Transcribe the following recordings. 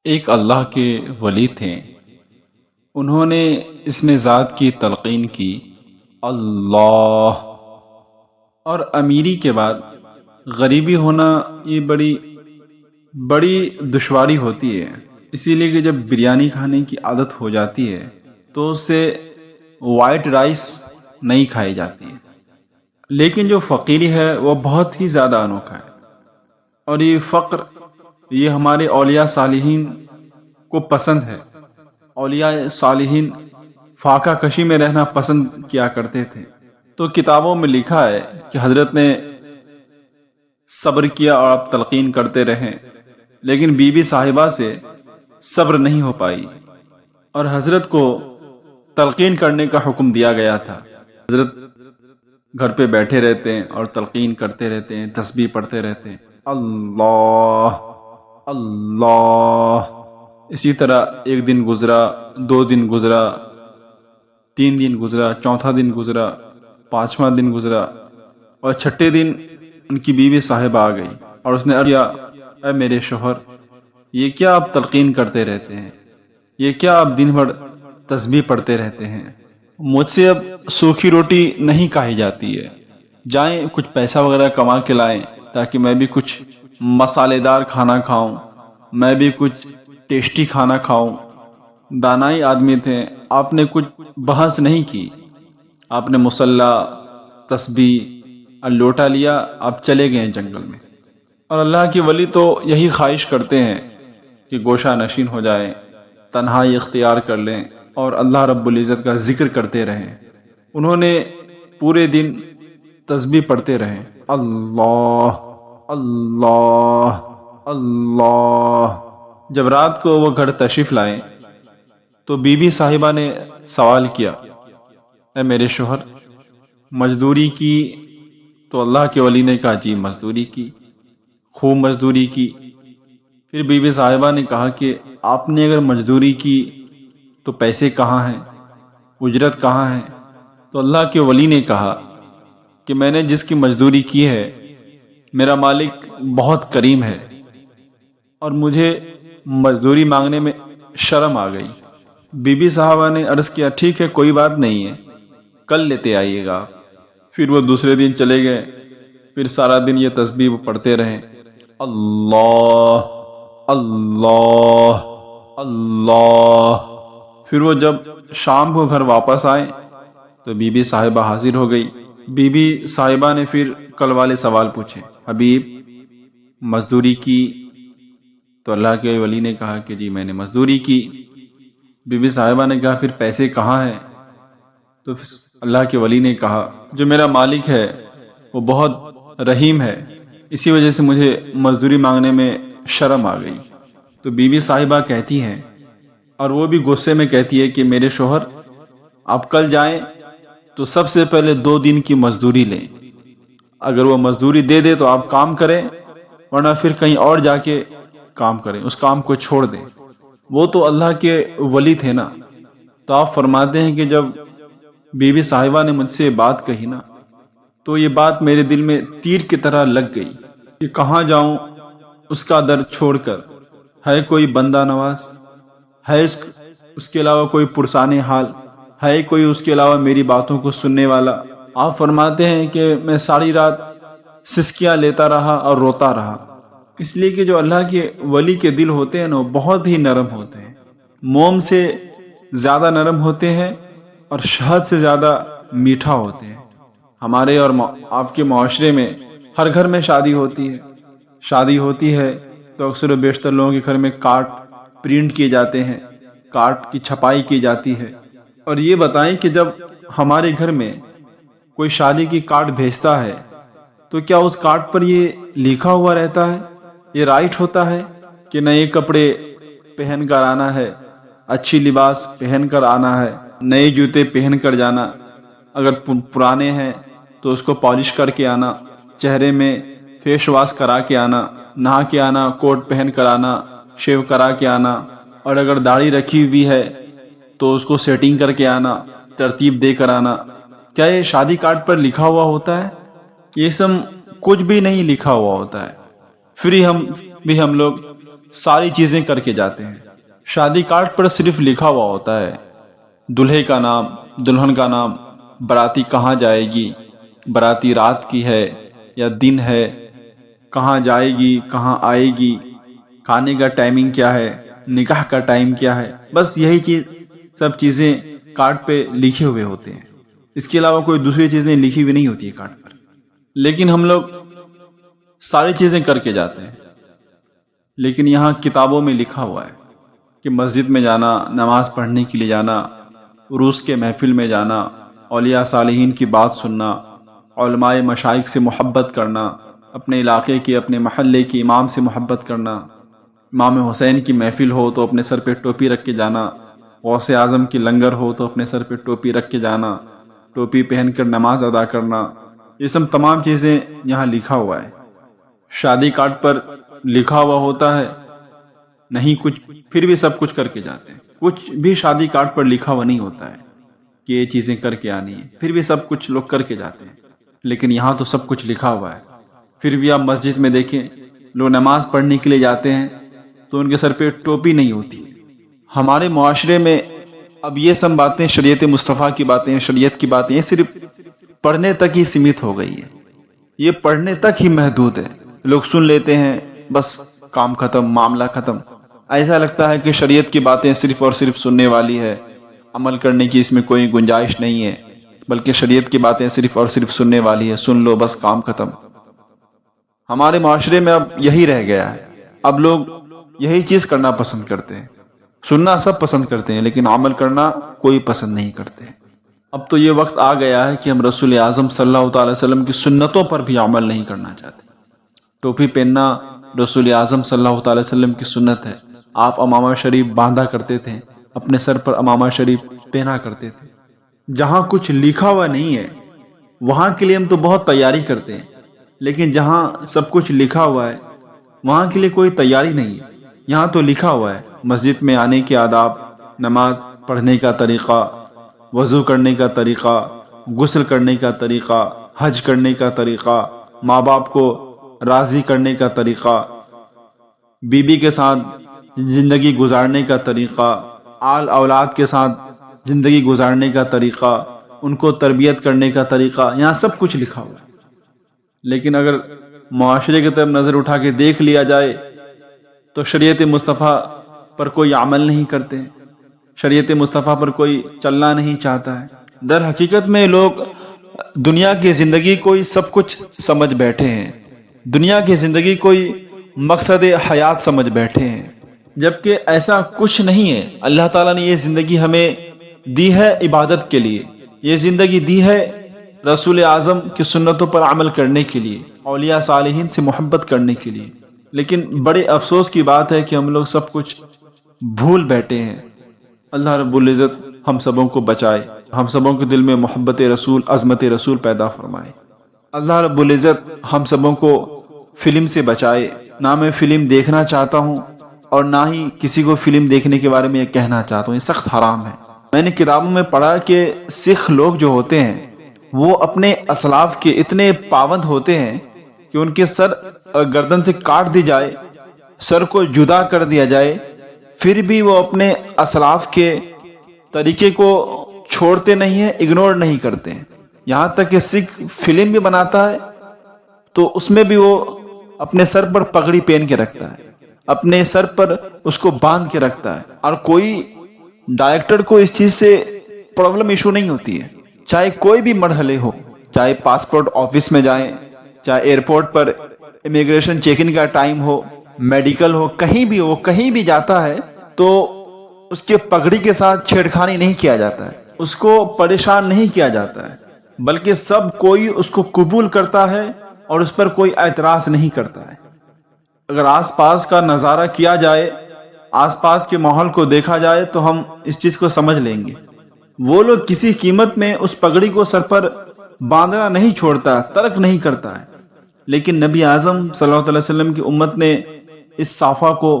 ایک اللہ کے ولی تھے، انہوں نے اسم ذات کی تلقین کی اللہ، اور امیری کے بعد غریبی ہونا یہ بڑی بڑی دشواری ہوتی ہے۔ اسی لیے کہ جب بریانی کھانے کی عادت ہو جاتی ہے تو اس سے وائٹ رائس نہیں کھائی جاتی ہے، لیکن جو فقیری ہے وہ بہت ہی زیادہ انوکھا ہے۔ اور یہ فقر یہ ہمارے اولیاء صالحین کو پسند ہے۔ اولیاء صالحین فاقہ کشی میں رہنا پسند کیا کرتے تھے۔ تو کتابوں میں لکھا ہے کہ حضرت نے صبر کیا اور آپ تلقین کرتے رہیں، لیکن بی بی صاحبہ سے صبر نہیں ہو پائی اور حضرت کو تلقین کرنے کا حکم دیا گیا تھا۔ حضرت گھر پہ بیٹھے رہتے ہیں اور تلقین کرتے رہتے ہیں، تسبیح پڑھتے رہتے ہیں، اللہ اللہ۔ اسی طرح ایک دن گزرا، 2 دن گزرا، 3 دن گزرا، چوتھا دن گزرا، 5واں دن گزرا، اور 6ٹھے دن ان کی بیوی صاحبہ آ گئی اور اس نے عرض کیا، اے میرے شوہر، یہ کیا آپ تلقین کرتے رہتے ہیں؟ یہ کیا آپ دن بھر تسبیح پڑھتے رہتے ہیں؟ مجھ سے اب سوکھی روٹی نہیں کھائی جاتی ہے، جائیں کچھ پیسہ وغیرہ کما کے لائیں تاکہ میں بھی کچھ مسالے دار کھانا کھاؤں، میں بھی کچھ ٹیسٹی کھانا کھاؤں۔ دانائی آدمی تھے، آپ نے کچھ بحث نہیں کی، آپ نے مصلی، تسبیح اور لوٹا لیا، آپ چلے گئے جنگل میں۔ اور اللہ کے ولی تو یہی خواہش کرتے ہیں کہ گوشہ نشین ہو جائیں، تنہائی اختیار کر لیں اور اللہ رب العزت کا ذکر کرتے رہیں۔ انہوں نے پورے دن تسبیح پڑھتے رہیں، اللہ اللہ اللہ۔ جب رات کو وہ گھر تشریف لائیں تو بی بی صاحبہ نے سوال کیا، اے میرے شوہر، مزدوری کی؟ تو اللہ کے ولی نے کہا، جی مزدوری کی، خوب مزدوری کی۔ پھر بی بی صاحبہ نے کہا کہ آپ نے اگر مزدوری کی تو پیسے کہاں ہیں، اجرت کہاں ہے؟ تو اللہ کے ولی نے کہا کہ میں نے جس کی مزدوری کی ہے، میرا مالک بہت کریم ہے اور مجھے مزدوری مانگنے میں شرم آ گئی۔ بی بی صاحبہ نے عرض کیا، ٹھیک ہے، کوئی بات نہیں ہے، کل لیتے آئیے گا۔ پھر وہ دوسرے دن چلے گئے، پھر سارا دن یہ تسبیح پڑھتے رہیں، اللہ اللہ اللہ۔ پھر وہ جب شام کو گھر واپس آئے تو بی بی صاحبہ حاضر ہو گئی۔ بی بی صاحبہ نے پھر کل والے سوال پوچھے، حبیب مزدوری کی؟ تو اللہ کے ولی نے کہا کہ جی میں نے مزدوری کی۔ بی بی صاحبہ نے کہا، پھر پیسے کہاں ہیں؟ تو اللہ کے ولی نے کہا، جو میرا مالک ہے وہ بہت رحیم ہے، اسی وجہ سے مجھے مزدوری مانگنے میں شرم آ گئی۔ تو بی بی صاحبہ کہتی ہیں، اور وہ بھی غصے میں کہتی ہے کہ میرے شوہر، آپ کل جائیں تو سب سے پہلے 2 دن کی مزدوری لیں، اگر وہ مزدوری دے دے تو آپ کام کریں، ورنہ پھر کہیں اور جا کے کام کریں، اس کام کو چھوڑ دیں۔ وہ تو اللہ کے ولی تھے نا۔ تو آپ فرماتے ہیں کہ جب بی بی صاحبہ نے مجھ سے بات کہی نا، تو یہ بات میرے دل میں تیر کی طرح لگ گئی کہ کہاں جاؤں اس کا در چھوڑ کر؟ ہے کوئی بندہ نواز؟ ہے اس کے علاوہ کوئی پرسان حال؟ ہے کوئی اس کے علاوہ میری باتوں کو سننے والا؟ آپ فرماتے ہیں کہ میں ساری رات سسکیاں لیتا رہا اور روتا رہا، اس لیے کہ جو اللہ کے ولی کے دل ہوتے ہیں نا، وہ بہت ہی نرم ہوتے ہیں، موم سے زیادہ نرم ہوتے ہیں اور شہد سے زیادہ میٹھا ہوتے ہیں۔ ہمارے اور آپ کے معاشرے میں ہر گھر میں شادی ہوتی ہے تو اکثر و بیشتر لوگوں کے گھر میں کارڈ پرنٹ کیے جاتے ہیں، کارڈ کی چھپائی کی جاتی ہے۔ اور یہ بتائیں کہ جب ہمارے گھر میں کوئی شادی کی کارڈ بھیجتا ہے تو کیا اس کارڈ پر یہ لکھا ہوا رہتا ہے، یہ رائٹ ہوتا ہے کہ نئے کپڑے پہن کر آنا ہے، اچھی لباس پہن کر آنا ہے، نئے جوتے پہن کر جانا، اگر پرانے ہیں تو اس کو پالش کر کے آنا، چہرے میں فیس واش کرا کے آنا، نہا کے آنا، کوٹ پہن کر آنا، شیو کرا کے آنا، اور اگر داڑھی رکھی ہوئی ہے تو اس کو سیٹنگ کر کے آنا، ترتیب دے کر آنا؟ کیا یہ شادی کارڈ پر لکھا ہوا ہوتا ہے؟ یہ سب کچھ بھی نہیں لکھا ہوا ہوتا ہے۔ پھر ہم لوگ ساری چیزیں کر کے جاتے ہیں۔ شادی کارڈ پر صرف لکھا ہوا ہوتا ہے دلہے کا نام، دلہن کا نام، باراتی کہاں جائے گی، باراتی رات کی ہے یا دن ہے، کہاں جائے گی، کہاں آئے گی، کھانے کا ٹائمنگ کیا ہے، نکاح کا ٹائم کیا ہے، بس یہی سب چیزیں کارڈ پہ لکھے ہوئے ہوتے ہیں۔ اس کے علاوہ کوئی دوسری چیزیں لکھی ہوئی نہیں ہوتی ہے کارڈ پر، لیکن ہم لوگ ساری چیزیں کر کے جاتے ہیں۔ لیکن یہاں کتابوں میں لکھا ہوا ہے کہ مسجد میں جانا، نماز پڑھنے کے لیے جانا، عروس کے محفل میں جانا، اولیاء صالحین کی بات سننا، علماء مشائخ سے محبت کرنا، اپنے علاقے کے، اپنے محلے کے امام سے محبت کرنا، امام حسین کی محفل ہو تو اپنے سر پہ ٹوپی رکھ کے جانا، غوث اعظم کی لنگر ہو تو اپنے سر پہ ٹوپی رکھ کے جانا، ٹوپی پہن کر نماز ادا کرنا، یہ سب تمام چیزیں یہاں لکھا ہوا ہے۔ شادی کارڈ پر لکھا ہوا ہوتا ہے نہیں کچھ، پھر بھی سب کچھ کر کے جاتے ہیں۔ کچھ بھی شادی کارڈ پر لکھا ہوا نہیں ہوتا ہے کہ یہ چیزیں کر کے آنی ہے، پھر بھی سب کچھ لوگ کر کے جاتے ہیں۔ لیکن یہاں تو سب کچھ لکھا ہوا ہے۔ پھر بھی آپ مسجد میں دیکھیں، لوگ نماز پڑھنے کے لیے جاتے ہیں تو ان کے سر پہ ٹوپی نہیں ہوتی ہے۔ ہمارے معاشرے میں اب یہ سب باتیں، شریعت مصطفیٰ کی باتیں، شریعت کی باتیں، یہ صرف پڑھنے تک ہی سیمت ہو گئی ہے، یہ پڑھنے تک ہی محدود ہے۔ لوگ سن لیتے ہیں، بس کام ختم، معاملہ ختم۔ ایسا لگتا ہے کہ شریعت کی باتیں صرف اور صرف سننے والی ہے، عمل کرنے کی اس میں کوئی گنجائش نہیں ہے، بلکہ شریعت کی باتیں صرف اور صرف سننے والی ہے، سن لو بس کام ختم۔ ہمارے معاشرے میں اب یہی رہ گیا ہے، اب لوگ یہی چیز کرنا پسند کرتے ہیں، سننا سب پسند کرتے ہیں لیکن عمل کرنا کوئی پسند نہیں کرتے۔ اب تو یہ وقت آ گیا ہے کہ ہم رسول اعظم صلی اللہ تعالی وسلم کی سنتوں پر بھی عمل نہیں کرنا چاہتے۔ ٹوپی پہننا رسول اعظم صلی اللہ تعالی وسلم کی سنت ہے، آپ امامہ شریف باندھا کرتے تھے، اپنے سر پر امامہ شریف پہنا کرتے تھے۔ جہاں کچھ لکھا ہوا نہیں ہے وہاں کے لیے ہم تو بہت تیاری کرتے ہیں، لیکن جہاں سب کچھ لکھا ہوا ہے وہاں کے لیے کوئی تیاری نہیں ہے۔ یہاں تو لکھا ہوا ہے مسجد میں آنے کے آداب، نماز پڑھنے کا طریقہ، وضو کرنے کا طریقہ، غسل کرنے کا طریقہ، حج کرنے کا طریقہ، ماں باپ کو راضی کرنے کا طریقہ، بیوی کے ساتھ زندگی گزارنے کا طریقہ، آل اولاد کے ساتھ زندگی گزارنے کا طریقہ، ان کو تربیت کرنے کا طریقہ، یہاں سب کچھ لکھا ہوا ہے۔ لیکن اگر معاشرے کی طرف نظر اٹھا کے دیکھ لیا جائے تو شریعت مصطفیٰ پر کوئی عمل نہیں کرتے، شریعت مصطفیٰ پر کوئی چلنا نہیں چاہتا ہے۔ در حقیقت میں لوگ دنیا کی زندگی کو ہی سب کچھ سمجھ بیٹھے ہیں، دنیا کی زندگی کو ہی مقصد حیات سمجھ بیٹھے ہیں، جبکہ ایسا کچھ نہیں ہے۔ اللہ تعالیٰ نے یہ زندگی ہمیں دی ہے عبادت کے لیے، یہ زندگی دی ہے رسول اعظم کی سنتوں پر عمل کرنے کے لیے، اولیاء صالحین سے محبت کرنے کے لیے۔ لیکن بڑے افسوس کی بات ہے کہ ہم لوگ سب کچھ بھول بیٹھے ہیں۔ اللہ رب العزت ہم سبوں کو بچائے، ہم سبوں کے دل میں محبت رسول، عظمت رسول پیدا فرمائے۔ اللہ رب العزت ہم سبوں کو فلم سے بچائے۔ نہ میں فلم دیکھنا چاہتا ہوں اور نہ ہی کسی کو فلم دیکھنے کے بارے میں یہ کہنا چاہتا ہوں، یہ سخت حرام ہے۔ میں نے کتابوں میں پڑھا کہ سکھ لوگ جو ہوتے ہیں وہ اپنے اسلاف کے اتنے پابند ہوتے ہیں کہ ان کے سر گردن سے کاٹ دی جائے، سر کو جدا کر دیا جائے، پھر بھی وہ اپنے اسلاف کے طریقے کو چھوڑتے نہیں ہیں، اگنور نہیں کرتے ہیں۔ یہاں تک کہ سکھ فلم بھی بناتا ہے تو اس میں بھی وہ اپنے سر پر پگڑی پہن کے رکھتا ہے، اپنے سر پر اس کو باندھ کے رکھتا ہے، اور کوئی ڈائریکٹر کو اس چیز سے پرابلم ایشو نہیں ہوتی ہے۔ چاہے کوئی بھی مرحلے ہو، چاہے پاسپورٹ آفس میں جائیں، چاہے ایئرپورٹ پر امیگریشن چیک ان کا ٹائم ہو، میڈیکل ہو، کہیں بھی ہو، کہیں بھی جاتا ہے تو اس کے پگڑی کے ساتھ چھیڑخانی نہیں کیا جاتا ہے، اس کو پریشان نہیں کیا جاتا ہے، بلکہ سب کوئی اس کو قبول کرتا ہے اور اس پر کوئی اعتراض نہیں کرتا ہے۔ اگر آس پاس کا نظارہ کیا جائے، آس پاس کے ماحول کو دیکھا جائے تو ہم اس چیز کو سمجھ لیں گے۔ وہ لوگ کسی قیمت میں اس پگڑی کو سر پر باندھنا نہیں چھوڑتا، ترک نہیں کرتا ہے، لیکن نبی اعظم صلی اللہ علیہ وسلم کی امت نے اس صافہ کو،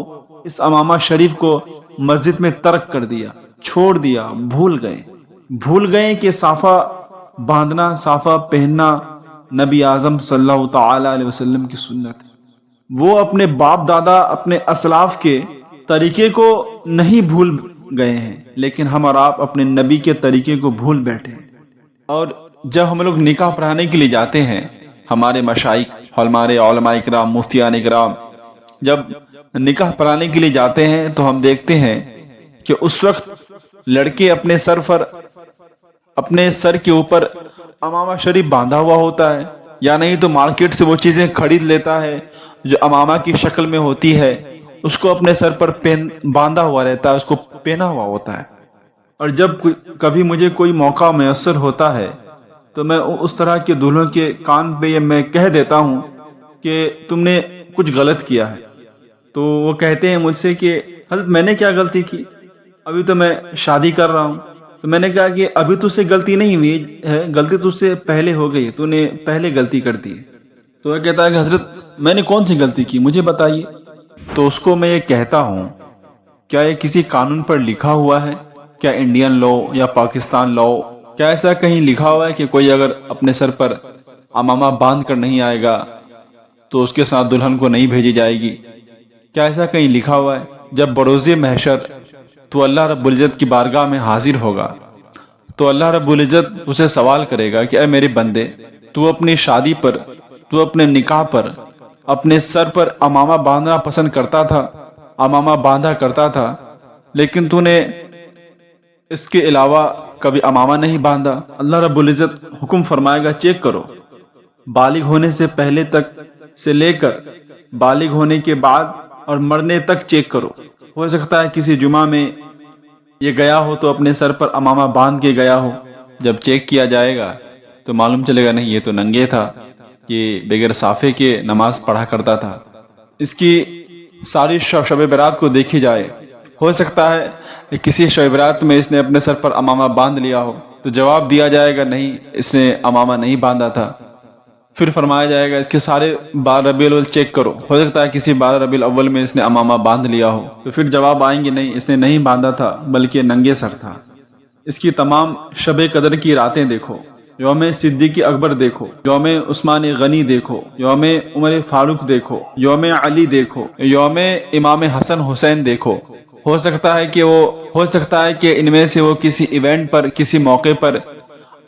اس امامہ شریف کو مسجد میں ترک کر دیا، چھوڑ دیا، بھول گئے کہ صافہ باندھنا، صافہ پہننا نبی اعظم صلی اللہ تعالی علیہ وسلم کی سنت ہے۔ وہ اپنے باپ دادا اپنے اسلاف کے طریقے کو نہیں بھول گئے ہیں، لیکن ہم اور آپ اپنے نبی کے طریقے کو بھول بیٹھے ہیں۔ اور جب ہم لوگ نکاح پڑھانے کے لیے جاتے ہیں، ہمارے مشائخ، ہمارے علماء کرام، مفتیان کرام جب نکاح پڑھانے کے لیے جاتے ہیں تو ہم دیکھتے ہیں کہ اس وقت لڑکے اپنے سر کے اوپر امامہ شریف باندھا ہوا ہوتا ہے، یا نہیں تو مارکیٹ سے وہ چیزیں خرید لیتا ہے جو امامہ کی شکل میں ہوتی ہے، اس کو اپنے سر پر باندھا ہوا رہتا ہے، اس کو پہنا ہوا ہوتا ہے۔ اور جب کبھی مجھے کوئی موقع میسر ہوتا ہے تو میں اس طرح کے دلہوں کے کان پہ یہ میں کہہ دیتا ہوں کہ تم نے کچھ غلط کیا ہے۔ تو وہ کہتے ہیں مجھ سے کہ حضرت میں نے کیا غلطی کی، ابھی تو میں شادی کر رہا ہوں۔ تو میں نے کہا کہ ابھی تو سے غلطی نہیں ہوئی ہے، غلطی تو سے پہلے ہو گئی، تو نے پہلے غلطی کر دی ہے۔ تو وہ کہتا ہے کہ حضرت میں نے کون سی غلطی کی، مجھے بتائیے۔ تو اس کو میں یہ کہتا ہوں، کیا یہ کسی قانون پر لکھا ہوا ہے؟ کیا انڈین لا یا پاکستان لا، کیا ایسا کہیں لکھا ہوا ہے کہ کوئی اگر اپنے سر پر امامہ باندھ کر نہیں آئے گا تو اس کے ساتھ دلہن کو نہیں بھیجی جائے گی؟ کیا ایسا کہیں لکھا ہوا ہے؟ جب بروز محشر تو اللہ رب العزت کی بارگاہ میں حاضر ہوگا تو اللہ رب العزت اسے سوال کرے گا کہ اے میرے بندے، تو اپنی شادی پر، تو اپنے نکاح پر اپنے سر پر امامہ باندھنا پسند کرتا تھا، امامہ باندھا کرتا تھا، لیکن تو نے اس کے علاوہ کبھی امامہ نہیں باندھا۔ اللہ رب العزت حکم فرمائے گا چیک کرو، بالغ ہونے سے پہلے تک سے لے کر بالغ ہونے کے بعد اور مرنے تک چیک کرو۔ ہو سکتا ہے کسی جمعہ میں یہ گیا ہو تو اپنے سر پر امامہ باندھ کے گیا ہو، جب چیک کیا جائے گا تو معلوم چلے گا نہیں یہ تو ننگے تھا، یہ بغیر صافے کے نماز پڑھا کرتا تھا۔ اس کی ساری شب برات کو دیکھی جائے، ہو سکتا ہے کہ کسی شب برات میں اس نے اپنے سر پر امامہ باندھ لیا ہو، تو جواب دیا جائے گا نہیں، اس نے امامہ نہیں باندھا تھا۔ پھر فرمایا جائے گا اس کے سارے 12 ربیع الاول چیک کرو، ہو سکتا ہے کسی 12 ربیع الاول میں اس نے امامہ باندھ لیا ہو، تو پھر جواب آئیں گے نہیں، اس نے نہیں باندھا تھا بلکہ ننگے سر تھا۔ اس کی تمام شب قدر کی راتیں دیکھو، یوم صدیق اکبر دیکھو، یوم عثمان غنی دیکھو، یوم عمر فاروق دیکھو، یوم علی دیکھو، یوم امام حسن حسین دیکھو۔ ہو سکتا ہے کہ ان میں سے وہ کسی ایونٹ پر، کسی موقع پر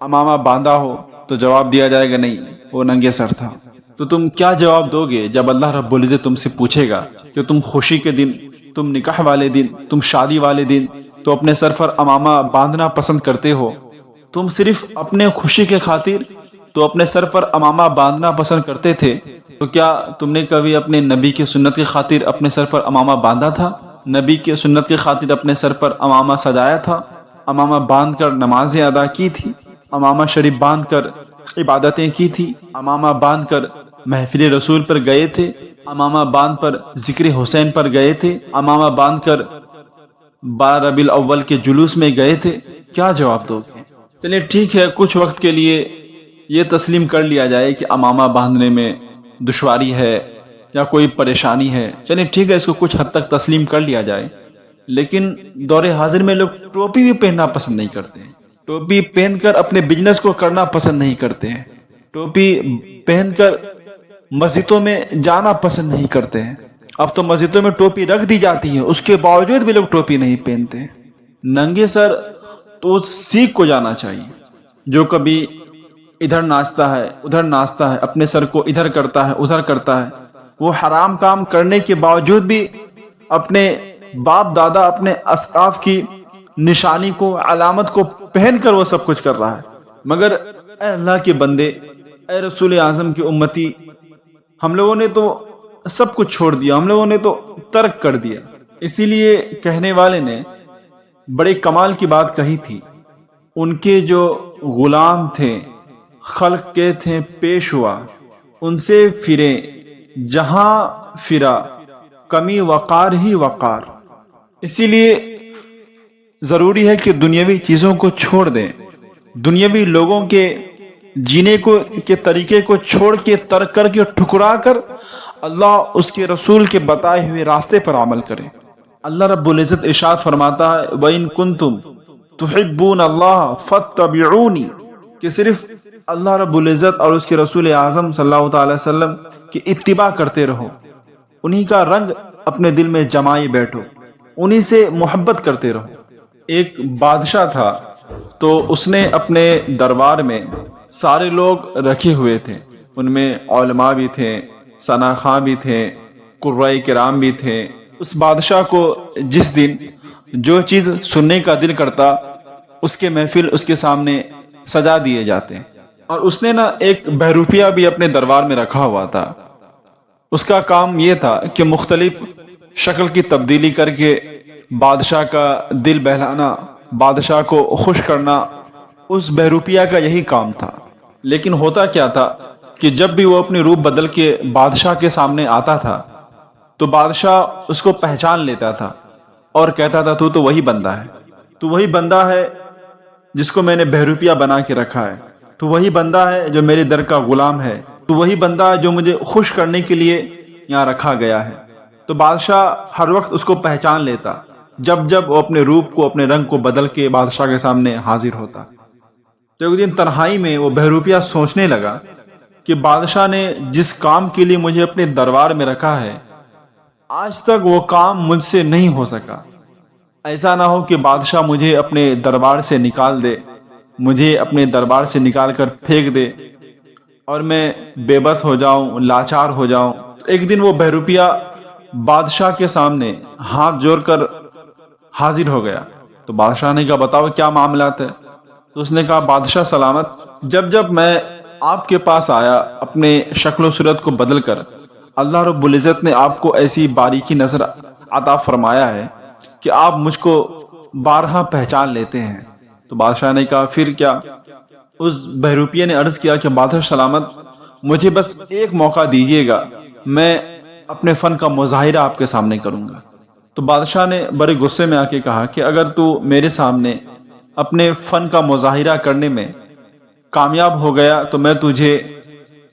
امامہ باندھا ہو، تو جواب دیا جائے گا نہیں، وہ ننگے سر تھا۔ تو تم کیا جواب دو گے جب اللہ رب العزت تم سے پوچھے گا کہ تم خوشی کے دن، تم نکاح والے دن، تم شادی والے دن تو اپنے سر پر امامہ باندھنا پسند کرتے ہو؟ تم صرف اپنے خوشی کے خاطر تو اپنے سر پر امامہ باندھنا پسند کرتے تھے، تو کیا تم نے کبھی اپنے نبی کی سنت کی خاطر اپنے سر پر امامہ باندھا تھا؟ نبی کی سنت کی خاطر اپنے سر پر امامہ سجایا تھا؟ امامہ باندھ کر نمازیں ادا کی تھی؟ امامہ شریف باندھ کر عبادتیں کی تھی؟ امامہ باندھ کر محفل رسول پر گئے تھے؟ امامہ باندھ پر ذکر حسین پر گئے تھے؟ امامہ باندھ کر 12 ربیع الاول کے جلوس میں گئے تھے؟ کیا جواب دو گے؟ چلیے ٹھیک ہے، کچھ وقت کے لیے یہ تسلیم کر لیا جائے کہ امامہ باندھنے میں دشواری ہے یا کوئی پریشانی ہے، چلیے ٹھیک ہے، اس کو کچھ حد تک تسلیم کر لیا جائے، لیکن دور حاضر میں لوگ ٹوپی بھی پہننا پسند نہیں کرتے ہیں، ٹوپی پہن کر اپنے بزنس کو کرنا پسند نہیں کرتے ہیں، ٹوپی پہن کر مسجدوں میں جانا پسند نہیں کرتے ہیں۔ اب تو مسجدوں میں ٹوپی رکھ دی جاتی ہے، اس کے باوجود بھی لوگ ٹوپی نہیں پہنتے ہیں، ننگے سر۔ تو سیکھ کو جانا چاہیے، جو کبھی ادھر ناچتا ہے ادھر ناچتا ہے، اپنے سر کو ادھر کرتا ہے ادھر کرتا ہے، وہ حرام کام کرنے کے باوجود بھی اپنے باپ دادا، اپنے اسلاف کی نشانی کو، علامت کو پہن کر وہ سب کچھ کر رہا ہے۔ مگر اے اللہ کے بندے، اے رسول اعظم کی امتی، ہم لوگوں نے تو سب کچھ چھوڑ دیا، ہم لوگوں نے تو ترک کر دیا۔ اسی لیے کہنے والے نے بڑے کمال کی بات کہی تھی، ان کے جو غلام تھے، خلق کے تھے پیشوا، ان سے پھرے جہاں پھرا، کمی وقار ہی وقار۔ اسی لیے ضروری ہے کہ دنیاوی چیزوں کو چھوڑ دیں، دنیاوی لوگوں کے جینے کے طریقے کو چھوڑ کے، ترک کر کے، ٹھکرا کر اللہ اس کے رسول کے بتائے ہوئے راستے پر عمل کریں۔ اللہ رب العزت ارشاد فرماتا ہے وَإِن كُنتُمْ تُحِبُّونَ اللَّهَ فَاتَّبِعُونِي، کہ صرف اللہ رب العزت اور اس کے رسول اعظم صلی اللہ تعالی وسلم کی اتباع کرتے رہو، انہی کا رنگ اپنے دل میں جمائے بیٹھو، انہی سے محبت کرتے رہو۔ ایک بادشاہ تھا، تو اس نے اپنے دربار میں سارے لوگ رکھے ہوئے تھے، ان میں علماء بھی تھے، ثنا خواں بھی تھے، قرائے کرام بھی تھے۔ اس بادشاہ کو جس دن جو چیز سننے کا دل کرتا اس کے محفل اس کے سامنے سجا دیے جاتے، اور اس نے نا ایک بہروپیہ بھی اپنے دربار میں رکھا ہوا تھا۔ اس کا کام یہ تھا کہ مختلف شکل کی تبدیلی کر کے بادشاہ کا دل بہلانا، بادشاہ کو خوش کرنا، اس بہروپیہ کا یہی کام تھا۔ لیکن ہوتا کیا تھا کہ جب بھی وہ اپنی روپ بدل کے بادشاہ کے سامنے آتا تھا تو بادشاہ اس کو پہچان لیتا تھا اور کہتا تھا تو وہی بندہ ہے، تو وہی بندہ ہے جس کو میں نے بہروپیہ بنا کے رکھا ہے، تو وہی بندہ ہے جو میرے در کا غلام ہے، تو وہی بندہ ہے جو مجھے خوش کرنے کے لیے یہاں رکھا گیا ہے۔ تو بادشاہ ہر وقت اس کو پہچان لیتا جب جب وہ اپنے روپ کو، اپنے رنگ کو بدل کے بادشاہ کے سامنے حاضر ہوتا۔ تو ایک دن تنہائی میں وہ بہروپیہ سوچنے لگا کہ بادشاہ نے جس کام کے لیے مجھے اپنے دربار میں رکھا ہے آج تک وہ کام مجھ سے نہیں ہو سکا۔ ایسا نہ ہو کہ بادشاہ مجھے اپنے دربار سے نکال دے، مجھے اپنے دربار سے نکال کر پھینک دے اور میں بے بس ہو جاؤں، لاچار ہو جاؤں۔ ایک دن وہ بہروپیہ بادشاہ کے سامنے ہاتھ جوڑ کر حاضر ہو گیا۔ تو بادشاہ نے کہا بتاؤ کیا معاملات ہے؟ تو اس نے کہا بادشاہ سلامت، جب جب میں آپ کے پاس آیا اپنے شکل و صورت کو بدل کر، اللہ رب العزت نے آپ کو ایسی باریکی نظر عطا فرمایا ہے کہ آپ مجھ کو بارہا پہچان لیتے ہیں۔ تو بادشاہ نے کہا پھر کیا؟ اس بہروپیہ نے عرض کیا کہ بادشاہ سلامت، مجھے بس ایک موقع دیجیے گا، میں اپنے فن کا مظاہرہ آپ کے سامنے کروں گا۔ تو بادشاہ نے بڑے غصے میں آ کے کہا کہ اگر تو میرے سامنے اپنے فن کا مظاہرہ کرنے میں کامیاب ہو گیا تو میں تجھے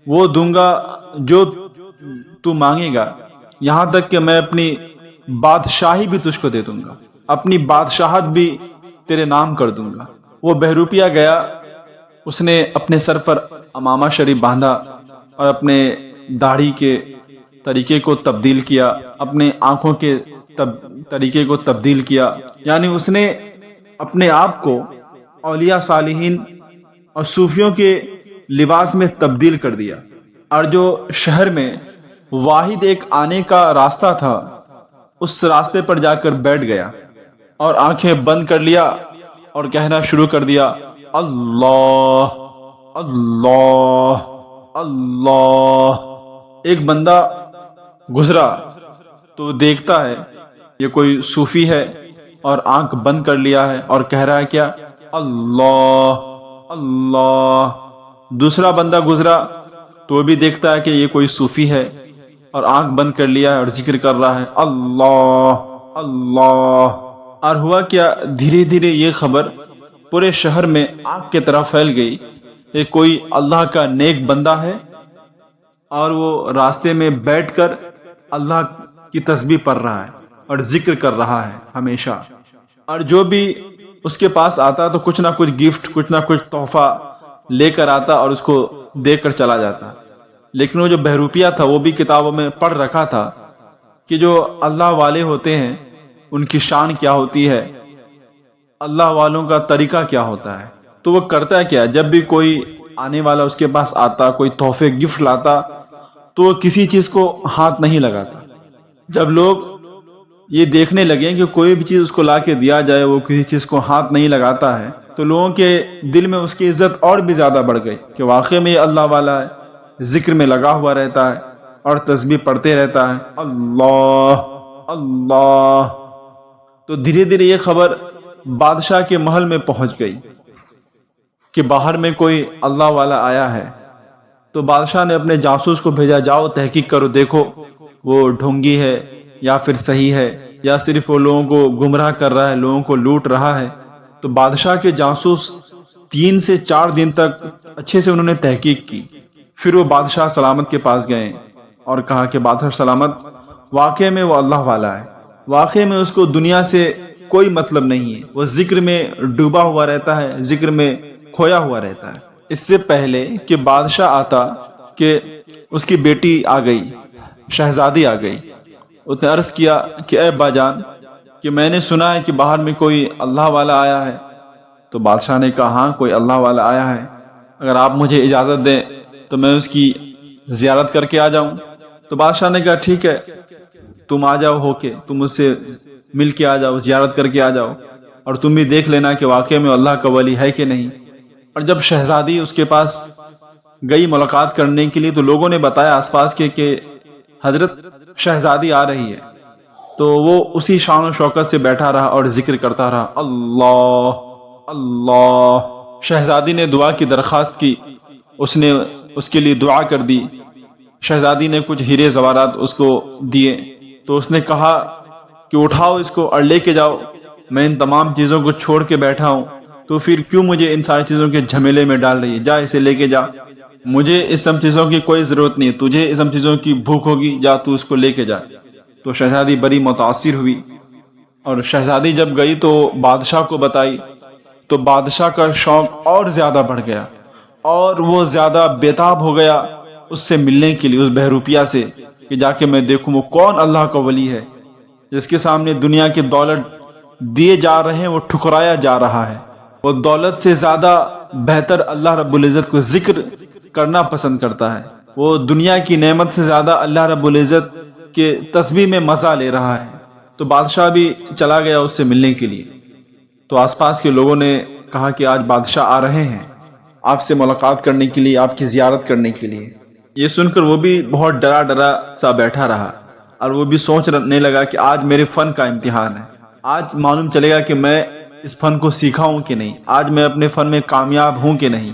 وہ دوں گا جو تو مانگے گا، یہاں تک کہ میں اپنی بادشاہی بھی تجھ کو دے دوں گا، اپنی بادشاہت بھی تیرے نام کر دوں گا۔ وہ بہروپیہ گیا، اس نے اپنے سر پر امامہ شریف باندھا اور اپنے داڑھی کے طریقے کو تبدیل کیا، اپنے آنکھوں کے طریقے کو تبدیل کیا، یعنی اس نے اپنے آپ کو اولیاء صالحین اور صوفیوں کے لباس میں تبدیل کر دیا، اور جو شہر میں واحد ایک آنے کا راستہ تھا اس راستے پر جا کر بیٹھ گیا اور آنکھیں بند کر لیا اور کہنا شروع کر دیا اللہ اللہ اللہ۔ ایک بندہ گزرا تو دیکھتا ہے یہ کوئی صوفی ہے اور آنکھ بند کر لیا ہے اور کہہ رہا ہے کیا؟ اللہ اللہ۔ دوسرا بندہ گزرا تو بھی دیکھتا ہے کہ یہ کوئی صوفی ہے اور آنکھ بند کر لیا ہے اور ذکر کر رہا ہے اللہ اللہ۔ اور ہوا کیا، دھیرے دھیرے یہ خبر پورے شہر میں آگ کی طرح پھیل گئی کہ کوئی اللہ کا نیک بندہ ہے اور وہ راستے میں بیٹھ کر اللہ کی تسبیح پڑھ رہا ہے اور ذکر کر رہا ہے ہمیشہ، اور جو بھی اس کے پاس آتا تو کچھ نہ کچھ گفٹ، کچھ نہ کچھ تحفہ لے کر آتا اور اس کو دے کر چلا جاتا۔ لیکن وہ جو بہروپیہ تھا وہ بھی کتابوں میں پڑھ رکھا تھا کہ جو اللہ والے ہوتے ہیں ان کی شان کیا ہوتی ہے، اللہ والوں کا طریقہ کیا ہوتا ہے۔ تو وہ کرتا کیا، جب بھی کوئی آنے والا اس کے پاس آتا، کوئی تحفے گفٹ لاتا تو وہ کسی چیز کو ہاتھ نہیں لگاتا۔ جب لوگ یہ دیکھنے لگے کہ کوئی بھی چیز اس کو لا کے دیا جائے وہ کسی چیز کو ہاتھ نہیں لگاتا ہے تو لوگوں کے دل میں اس کی عزت اور بھی زیادہ بڑھ گئی کہ واقعی میں یہ اللہ والا ہے، ذکر میں لگا ہوا رہتا ہے اور تسبیح پڑھتے رہتا ہے اللہ اللہ۔ تو دھیرے دھیرے یہ خبر بادشاہ کے محل میں پہنچ گئی کہ باہر میں کوئی اللہ والا آیا ہے۔ تو بادشاہ نے اپنے جاسوس کو بھیجا، جاؤ تحقیق کرو، دیکھو وہ ڈھونگی ہے یا پھر صحیح ہے یا صرف وہ لوگوں کو گمراہ کر رہا ہے، لوگوں کو لوٹ رہا ہے۔ تو بادشاہ کے جاسوس 3 سے 4 دن تک اچھے سے انہوں نے تحقیق کی۔ پھر وہ بادشاہ سلامت کے پاس گئے اور کہا کہ بادشاہ سلامت، واقعے میں وہ اللہ والا ہے، واقعے میں اس کو دنیا سے کوئی مطلب نہیں ہے، وہ ذکر میں ڈوبا ہوا رہتا ہے، ذکر میں کھویا ہوا رہتا ہے۔ اس سے پہلے کہ بادشاہ آتا کہ اس کی بیٹی آ گئی، شہزادی آ گئی، اس نے عرض کیا کہ اے ابا جان کہ میں نے سنا ہے کہ باہر میں کوئی اللہ والا آیا ہے۔ تو بادشاہ نے کہا ہاں کوئی اللہ والا آیا ہے، اگر آپ مجھے اجازت دیں تو میں اس کی زیارت کر کے آ جاؤں۔ تو بادشاہ نے کہا ٹھیک ہے، تم آ جاؤ، ہو کے تم اس سے مل کے آ جاؤ، زیارت کر کے آ جاؤ، اور تم بھی دیکھ لینا کہ واقعے میں اللہ کا ولی ہے کہ نہیں۔ اور جب شہزادی اس کے پاس گئی ملاقات کرنے کے لیے تو لوگوں نے بتایا آس پاس کے کہ حضرت شہزادی آ رہی ہے۔ تو وہ اسی شان و شوکت سے بیٹھا رہا اور ذکر کرتا رہا، اللہ اللہ۔ شہزادی نے دعا کی درخواست کی، اس نے اس کے لیے دعا کر دی۔ شہزادی نے کچھ ہیرے زیورات اس کو دیے، تو اس نے کہا کہ اٹھاؤ اس کو اور لے کے جاؤ، میں ان تمام چیزوں کو چھوڑ کے بیٹھا ہوں، تو پھر کیوں مجھے ان ساری چیزوں کے جھمیلے میں ڈال رہی ہے؟ جا اسے لے کے جا، مجھے اس سب چیزوں کی کوئی ضرورت نہیں ہے، تجھے اس سب چیزوں کی بھوک ہوگی، جا تو اس کو لے کے جا۔ تو شہزادی بڑی متاثر ہوئی، اور شہزادی جب گئی تو بادشاہ کو بتائی، تو بادشاہ کا شوق اور زیادہ بڑھ گیا، اور وہ زیادہ بےتاب ہو گیا اس سے ملنے کے لیے، اس بہروپیہ سے، کہ جا کے میں دیکھوں وہ کون اللہ کا ولی ہے جس کے سامنے دنیا کی دولت دیے جا رہے ہیں وہ ٹھکرایا جا رہا ہے۔ وہ دولت سے زیادہ بہتر اللہ رب العزت کو ذکر کرنا پسند کرتا ہے، وہ دنیا کی نعمت سے زیادہ اللہ رب العزت کے تسبیح میں مزہ لے رہا ہے۔ تو بادشاہ بھی چلا گیا اس سے ملنے کے لیے۔ تو آس پاس کے لوگوں نے کہا کہ آج بادشاہ آ رہے ہیں آپ سے ملاقات کرنے کے لیے، آپ کی زیارت کرنے کے لیے۔ یہ سن کر وہ بھی بہت ڈرا ڈرا سا بیٹھا رہا، اور وہ بھی سوچنے لگا کہ آج میرے فن کا امتحان ہے، آج معلوم چلے گا کہ میں اس فن کو سیکھا ہوں کہ نہیں، آج میں اپنے فن میں کامیاب ہوں کہ نہیں،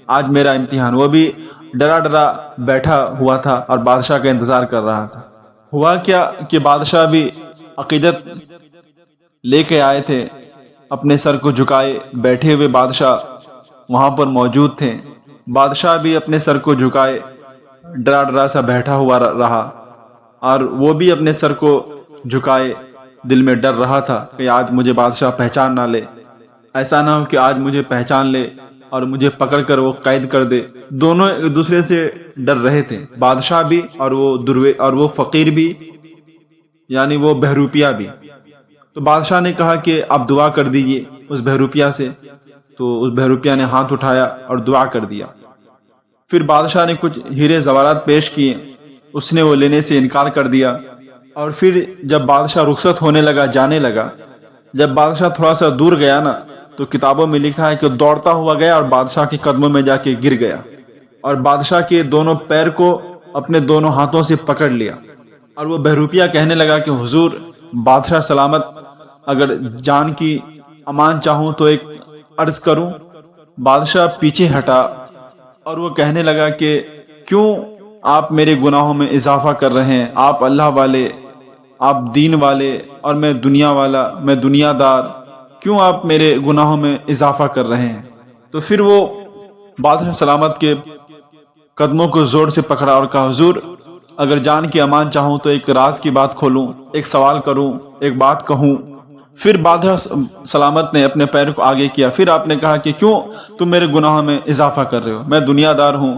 آج میرا امتحان۔ وہ بھی ڈرا ڈرا بیٹھا ہوا تھا اور بادشاہ کا انتظار کر رہا تھا۔ ہوا کیا کہ بادشاہ بھی عقیدت لے کے آئے تھے، اپنے سر کو جھکائے بیٹھے ہوئے بادشاہ وہاں پر موجود تھے۔ بادشاہ بھی اپنے سر کو جھکائے ڈرا ڈرا سا بیٹھا ہوا رہا، اور وہ بھی اپنے سر کو جھکائے دل میں ڈر رہا تھا کہ آج مجھے بادشاہ پہچان نہ لے، ایسا نہ ہو کہ آج مجھے پہچان لے اور مجھے پکڑ کر وہ قید کر دے۔ دونوں ایک دوسرے سے ڈر رہے تھے، بادشاہ بھی اور وہ فقیر بھی، یعنی وہ بہروپیہ بھی۔ تو بادشاہ نے کہا کہ آپ دعا کر دیجئے اس بہروپیہ سے۔ تو اس بہروپیہ نے ہاتھ اٹھایا اور دعا کر دیا۔ پھر بادشاہ نے کچھ ہیرے زیورات پیش کیے، اس نے وہ لینے سے انکار کر دیا۔ اور پھر جب بادشاہ رخصت ہونے لگا، جانے لگا، جب بادشاہ تھوڑا سا دور گیا نا، تو کتابوں میں لکھا ہے کہ دوڑتا ہوا گیا اور بادشاہ کے قدموں میں جا کے گر گیا، اور بادشاہ کے دونوں پیر کو اپنے دونوں ہاتھوں سے پکڑ لیا۔ اور وہ بہروپیہ کہنے لگا کہ حضور بادشاہ سلامت، اگر جان کی امان چاہوں تو ایک عرض کروں۔ بادشاہ پیچھے ہٹا اور وہ کہنے لگا کہ کیوں آپ میرے گناہوں میں اضافہ کر رہے ہیں؟ آپ اللہ والے، آپ دین والے، اور میں دنیا والا، میں دنیا دار، کیوں آپ میرے گناہوں میں اضافہ کر رہے ہیں؟ تو پھر وہ بادشاہ سلامت کے قدموں کو زور سے پکڑا اور کہا حضور اگر جان کی امان چاہوں تو ایک راز کی بات کھولوں، ایک سوال کروں، ایک بات کہوں۔ پھر بادشاہ سلامت نے اپنے پیر کو آگے کیا، پھر آپ نے کہا کہ کیوں تم میرے گناہوں میں اضافہ کر رہے ہو؟ میں دنیا دار ہوں،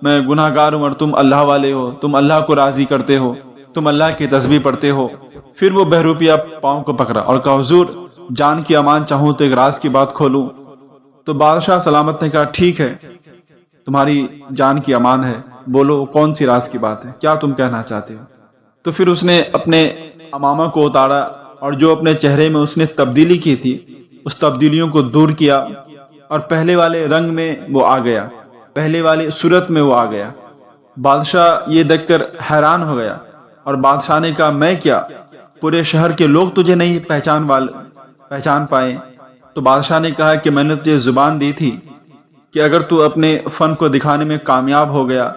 میں گناہ گار ہوں، اور تم اللہ والے ہو، تم اللہ کو راضی کرتے ہو، تم اللہ کی تسبیح پڑھتے ہو۔ پھر وہ بہروپیہ پاؤں کو پکڑا اور کہا حضور جان کی امان چاہوں تو ایک راز کی بات کھولوں۔ تو بادشاہ سلامت نے کہا ٹھیک ہے، تمہاری جان کی امان ہے، بولو کون سی راز کی بات ہے، کیا تم کہنا چاہتے ہو؟ تو پھر اس نے اپنے عمامہ کو اتارا، اور جو اپنے چہرے میں اس نے تبدیلی کی تھی اس تبدیلیوں کو دور کیا، اور پہلے والے رنگ میں وہ آ گیا، پہلے والی صورت میں وہ آ گیا۔ بادشاہ یہ دیکھ کر حیران ہو گیا، اور بادشاہ نے کہا میں کیا، پورے شہر کے لوگ تجھے نہیں پہچان پائے؟ تو بادشاہ نے کہا کہ میں نے تجھے زبان دی تھی کہ اگر تو اپنے فن کو دکھانے میں کامیاب ہو گیا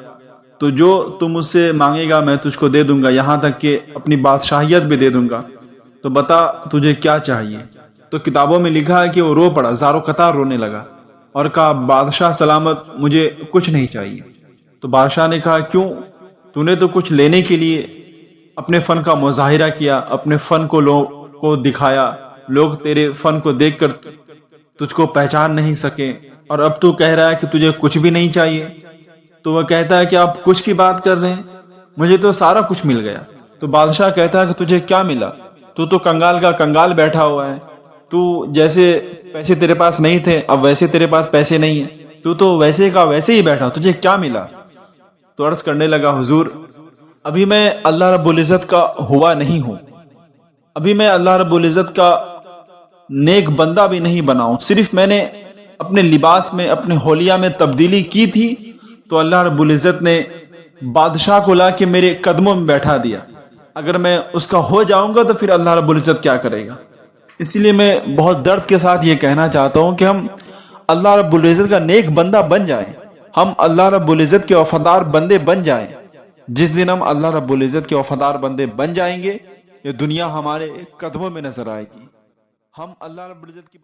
تو جو تم مجھ سے مانگے گا میں تجھ کو دے دوں گا، یہاں تک کہ اپنی بادشاہیت بھی دے دوں گا، تو بتا تجھے کیا چاہیے؟ تو کتابوں میں لکھا ہے کہ وہ رو پڑا، زارو قطار رونے لگا اور کہا بادشاہ سلامت مجھے کچھ نہیں چاہیے۔ تو بادشاہ نے کہا کیوں؟ تو نے تو کچھ لینے کے لیے اپنے فن کا مظاہرہ کیا، اپنے فن کو لوگوں کو دکھایا، لوگ تیرے فن کو دیکھ کر تجھ کو پہچان نہیں سکے، اور اب تو کہہ رہا ہے کہ تجھے کچھ بھی نہیں چاہیے۔ تو وہ کہتا ہے کہ آپ کچھ کی بات کر رہے ہیں، مجھے تو سارا کچھ مل گیا۔ تو تو بادشاہ کہتا ہے کہ تجھے کیا ملا؟ تو کنگال کا کنگال بیٹھا ہوا ہے، تو جیسے پیسے تیرے پاس نہیں تھے اب ویسے تیرے پاس پیسے نہیں ہیں، تو ویسے کا ویسے ہی بیٹھا، تجھے کیا ملا؟ تو عرض کرنے لگا حضور ابھی میں اللہ رب العزت کا ہوا نہیں ہوں، ابھی میں اللہ رب العزت کا نیک بندہ بھی نہیں بنا ہوں، صرف میں نے اپنے لباس میں اپنے حلیہ میں تبدیلی کی تھی تو اللہ رب العزت نے بادشاہ کو لا کے میرے قدموں میں بیٹھا دیا، اگر میں اس کا ہو جاؤں گا تو پھر اللہ رب العزت کیا کرے گا؟ اسی لیے میں بہت درد کے ساتھ یہ کہنا چاہتا ہوں کہ ہم اللہ رب العزت کا نیک بندہ بن جائیں، ہم اللہ رب العزت کے وفادار بندے بن جائیں۔ جس دن ہم اللہ رب العزت کے وفادار بندے بن جائیں گے یہ دنیا ہمارے قدموں میں نظر آئے گی۔ ہم اللہ رب العزت کی